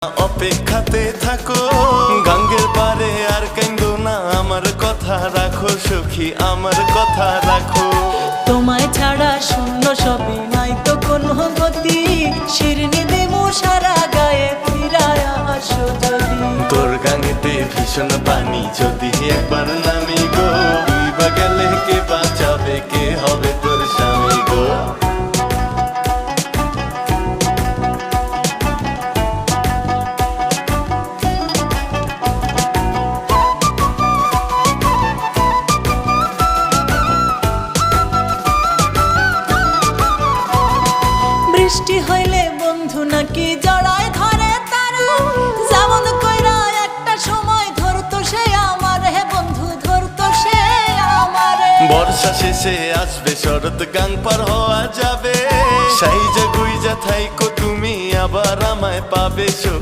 অপেক্ষাতে থাকো গাঙ্গের পারে আর কান্দো না, আমার কথা রাখো সখী, আমার কথা রাখো। তোমায় ছাড়া শূন্য সবই, নাই তো কোনো গতি, শিরনি দিমু সারা গায়ে, ফিরায় আসো যদি। তোর গাঙ্গেতে ভীষণ পানি, যদি একবার নামি গো, ডুইবা গেলে কে বাঁচাবে, কে হবে তোর স্বামী গো। বৃষ্টি হইলে বন্ধু নাকি জড়ায় ধরে তারা, যেমন কইরা একটা সময় ধরতো সে আমার, হে বন্ধু ধরতো সে আমারে। বর্ষা শেষে আসবে শরৎ, গাং পার হওয়া যাবে, সাইজা গুইজা থাইকো তুমি, আবার আমায় পাবে সখী।